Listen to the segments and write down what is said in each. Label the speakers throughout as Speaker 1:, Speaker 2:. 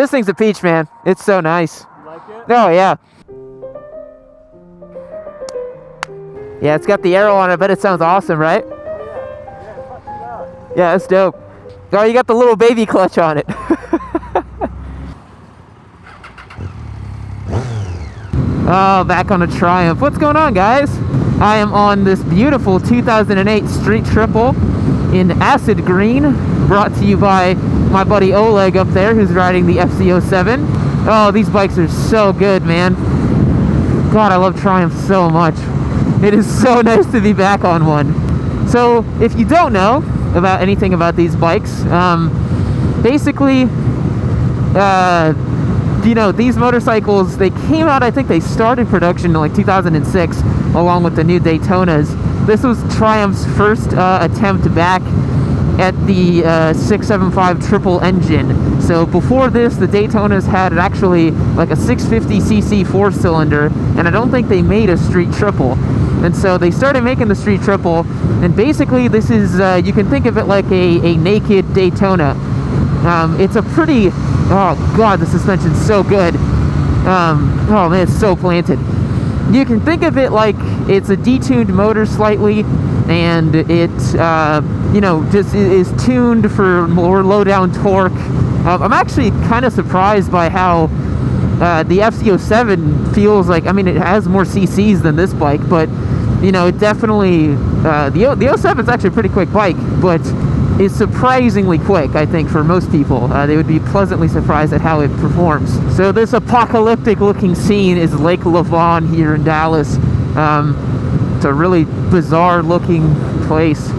Speaker 1: This thing's a peach, man. It's so nice.
Speaker 2: You like it?
Speaker 1: Oh, yeah. Yeah, it's got the arrow on it. I bet it sounds awesome, right?
Speaker 2: Oh, yeah. Yeah, fuck it up.
Speaker 1: Yeah, that's dope. Oh, you got the little baby clutch on it. Oh, back on a Triumph. What's going on, guys? I am on this beautiful 2008 Street Triple in acid green, brought to you by my buddy Oleg up there, who's riding the FC07. Oh, these bikes are so good, man. God, I love Triumph so much. It is so nice to be back on one. So, if you don't know about anything about these bikes, basically, you know, these motorcycles, they came out, I think they started production in like 2006 along with the new Daytonas. This was Triumph's first attempt back at the 675 triple engine. So before this, the Daytonas had actually like a 650cc four-cylinder, and I don't think they made a street triple. And so they started making the street triple, and basically this is, you can think of it like a naked Daytona. It's a pretty, oh god, the suspension's so good. Oh man, it's so planted. You can think of it like it's a detuned motor slightly, and it, you know, just is tuned for more low-down torque. I'm actually kind of surprised by how the FC07 feels like. I mean, it has more cc's than this bike, but, you know, it definitely, the 07 is actually a pretty quick bike, but is surprisingly quick, I think, for most people. They would be pleasantly surprised at how it performs. So this apocalyptic looking scene is Lake Lavon here in Dallas. It's a really bizarre looking place.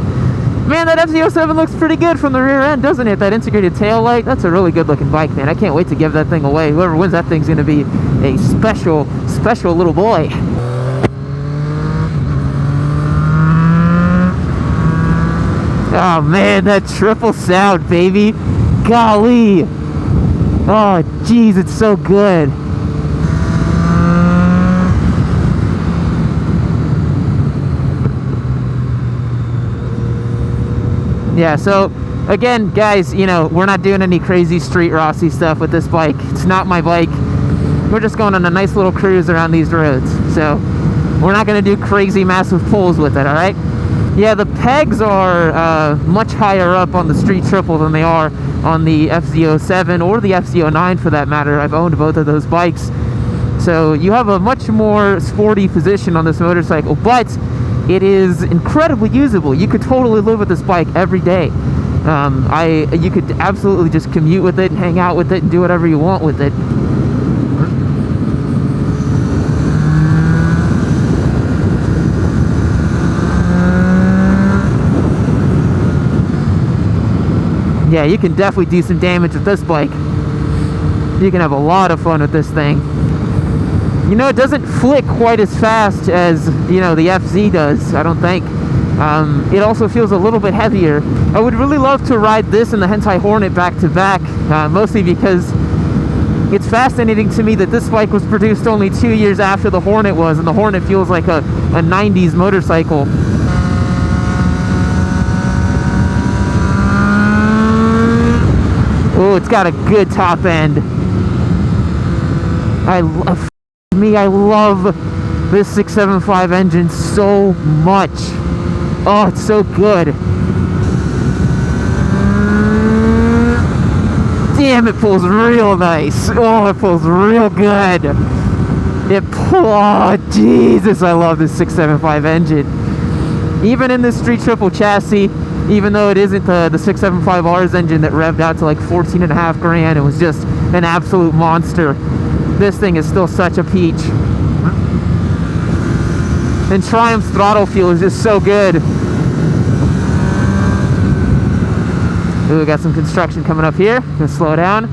Speaker 1: Man, that FC07 looks pretty good from the rear end, doesn't it? That integrated tail light, that's a really good looking bike, man. I can't wait to give that thing away. Whoever wins that thing's gonna be a special, special little boy. Oh man, that triple sound, baby. Golly. Oh jeez, it's so good. Yeah, so again, guys, you know, we're not doing any crazy street Rossi stuff with this bike. It's not my bike. We're just going on a nice little cruise around these roads. So we're not going to do crazy massive pulls with it, all right? Yeah, the pegs are much higher up on the street triple than they are on the FC07 or the FC09 for that matter. I've owned both of those bikes. So you have a much more sporty position on this motorcycle, but it is incredibly usable. You could totally live with this bike every day. You could absolutely just commute with it and hang out with it and do whatever you want with it. Yeah, you can definitely do some damage with this bike. You can have a lot of fun with this thing. You know, it doesn't flick quite as fast as, you know, the FZ does, I don't think. It also feels a little bit heavier. I would really love to ride this and the Hentai Hornet back to back, mostly because it's fascinating to me that this bike was produced only 2 years after the Hornet was, and the Hornet feels like a 90s motorcycle. Oh, it's got a good top end. I love this 675 engine so much. Oh, it's so good. Damn, it pulls real nice. Oh, it pulls real good. Oh, Jesus, I love this 675 engine. Even in this street triple chassis, even though it isn't the 675R's engine that revved out to like 14.5 grand, it was just an absolute monster. This thing is still such a peach. And Triumph's throttle feel is just so good. Ooh, we got some construction coming up here. Gonna slow down.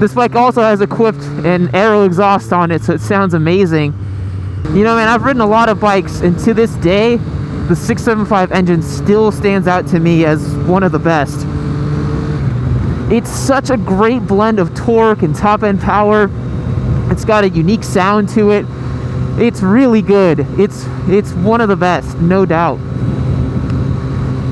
Speaker 1: This bike also has equipped an aero exhaust on it, so it sounds amazing. You know, man, I've ridden a lot of bikes, and to this day, the 675 engine still stands out to me as one of the best. It's such a great blend of torque and top-end power. It's got a unique sound to it. It's really good. It's one of the best, no doubt.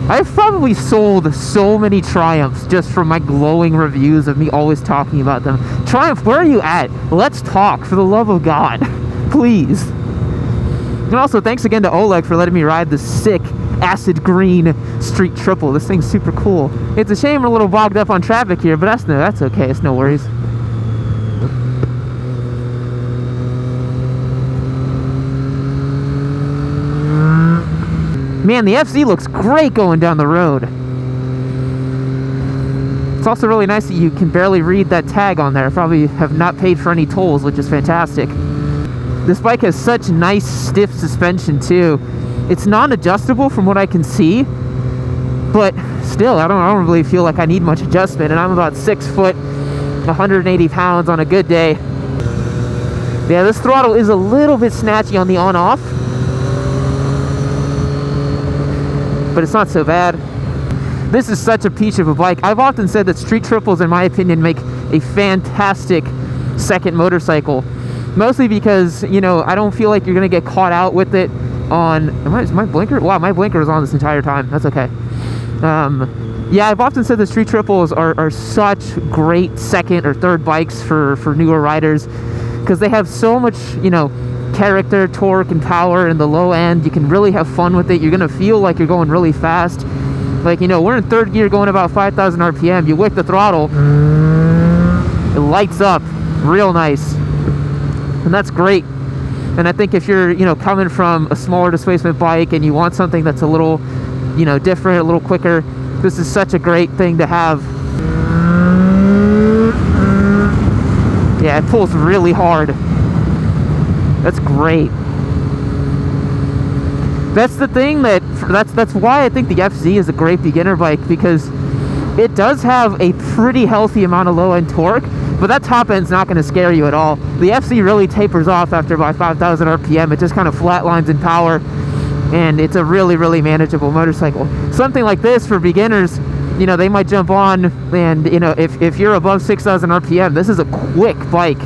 Speaker 1: I've probably sold so many Triumphs just from my glowing reviews of me always talking about them. Triumph, where are you at? Let's talk, for the love of God. Please. And also, thanks again to Oleg for letting me ride the sick acid green street triple. This thing's super cool. It's a shame we're a little bogged up on traffic here, but that's okay. It's no worries. Man, the FC looks great going down the road. It's also really nice that you can barely read that tag on there. Probably have not paid for any tolls, which is fantastic. This bike has such nice stiff suspension too. It's non-adjustable from what I can see, but still, I don't really feel like I need much adjustment, and I'm about 6 foot, 180 pounds on a good day. Yeah, this throttle is a little bit snatchy on the on-off, but it's not so bad. This is such a peach of a bike. I've often said that street triples, in my opinion, make a fantastic second motorcycle. Mostly because, you know, I don't feel like you're going to get caught out with it on... Is my blinker? Wow, my blinker is on this entire time. That's okay. Yeah, I've often said the street triples are such great second or third bikes for newer riders, because they have so much, you know, character, torque, and power in the low end. You can really have fun with it. You're going to feel like you're going really fast. Like, you know, we're in third gear going about 5,000 RPM. You whip the throttle, it lights up real nice. And that's great. And I think if you're, you know, coming from a smaller displacement bike and you want something that's a little, you know, different, a little quicker, this is such a great thing to have. Yeah, it pulls really hard. That's great. That's the thing that's why I think the FZ is a great beginner bike, because it does have a pretty healthy amount of low end torque, but that top end's not going to scare you at all. The FC really tapers off after about 5,000 RPM. It just kind of flatlines in power, and it's a really, really manageable motorcycle. Something like this for beginners, you know, they might jump on, and, you know, if you're above 6,000 RPM, this is a quick bike,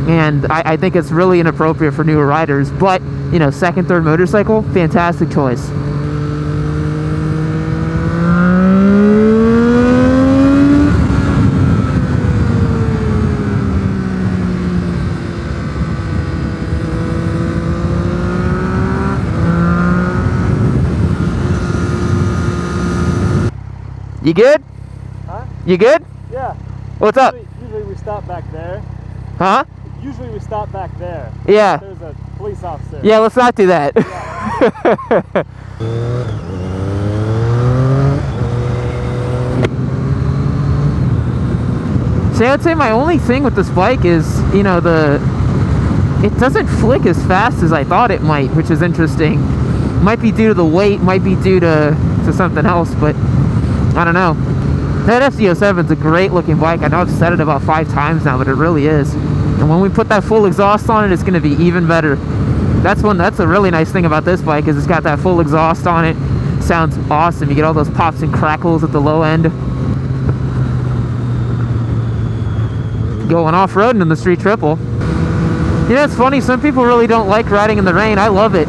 Speaker 1: and I think it's really inappropriate for newer riders. But, you know, second, third motorcycle, fantastic choice. You good?
Speaker 2: Huh?
Speaker 1: You good?
Speaker 2: Yeah.
Speaker 1: What's up?
Speaker 2: Usually we stop back there.
Speaker 1: Huh?
Speaker 2: Usually we stop back there.
Speaker 1: Yeah.
Speaker 2: There's a police officer.
Speaker 1: Yeah, let's not do that.
Speaker 2: Yeah.
Speaker 1: See, I'd say my only thing with this bike is, you know, it doesn't flick as fast as I thought it might, which is interesting. Might be due to the weight, might be due to something else, but I don't know. That FZ07 is a great looking bike. I know I've said it about 5 times now, but it really is. And when we put that full exhaust on it, it's going to be even better. That's a really nice thing about this bike, is it's got that full exhaust on it. Sounds awesome. You get all those pops and crackles at the low end. Going off-roading in the street triple. You know, it's funny, some people really don't like riding in the rain. I love it.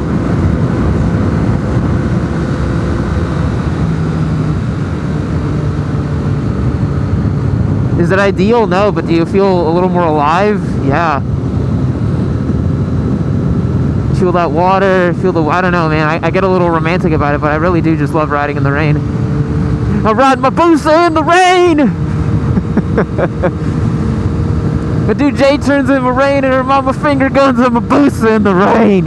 Speaker 1: Is it ideal? No, but do you feel a little more alive? Yeah. Feel that water, I don't know, man. I get a little romantic about it, but I really do just love riding in the rain. I ride my Busa in the rain! My dude Jay turns in the rain and her mama finger guns on my Busa in the rain.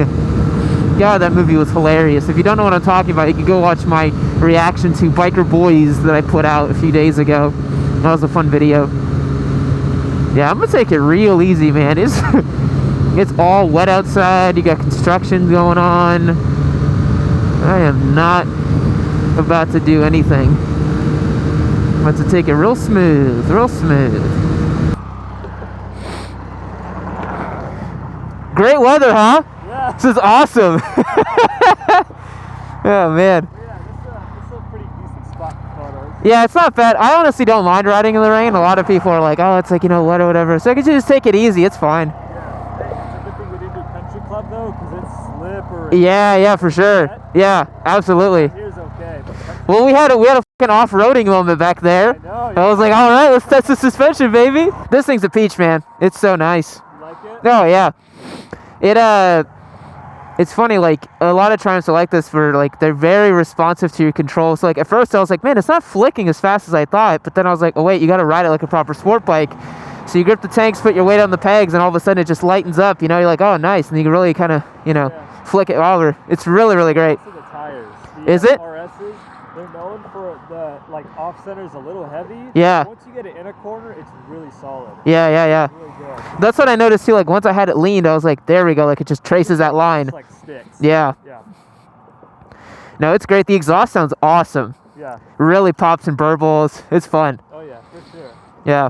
Speaker 1: God, that movie was hilarious. If you don't know what I'm talking about, you can go watch my reaction to Biker Boys that I put out a few days ago. That was a fun video. Yeah, I'm gonna take it real easy, man. It's all wet outside. You got construction going on. I am not about to do anything. I'm about to take it real smooth, real smooth. Great weather, huh?
Speaker 2: Yeah.
Speaker 1: This is awesome. Oh, man.
Speaker 2: Yeah, this is a pretty decent spot for photos.
Speaker 1: Yeah, it's not bad. I honestly don't mind riding in the rain. A lot of people are like, oh, it's like, you know, wet or whatever. So I can just take it easy. It's fine.
Speaker 2: Yeah. Hey, it's a good thing we didn't do country club though, because it's slippery.
Speaker 1: Yeah, for sure. Yeah, absolutely.
Speaker 2: Here's okay, but country
Speaker 1: Well, we had a fucking off-roading moment back there.
Speaker 2: I know.
Speaker 1: I was like, all right, let's test the suspension, baby. This thing's a peach, man. It's so nice.
Speaker 2: You like it?
Speaker 1: Oh yeah. It's funny, like a lot of Triumphs are like this for like they're very responsive to your controls. So like at first I was like, man, it's not flicking as fast as I thought. But then I was like, oh wait, you got to ride it like a proper sport bike. So you grip the tanks, put your weight on the pegs, and all of a sudden it just lightens up. You know, you're like, oh nice, and you can really kind of flick it over. It's really really great.
Speaker 2: Also the tires.
Speaker 1: Is it?
Speaker 2: RSs, they're known for the like off center is a little heavy.
Speaker 1: Yeah.
Speaker 2: Once you get it in a corner, it's really solid.
Speaker 1: Yeah.
Speaker 2: It's really good.
Speaker 1: That's what I noticed too. Like once I had it leaned, I was like, there we go. Like it just traces that line.
Speaker 2: It's like sticks.
Speaker 1: Yeah.
Speaker 2: Yeah.
Speaker 1: No, it's great. The exhaust sounds awesome.
Speaker 2: Yeah.
Speaker 1: Really pops and burbles. It's fun.
Speaker 2: Oh yeah, for sure.
Speaker 1: Yeah.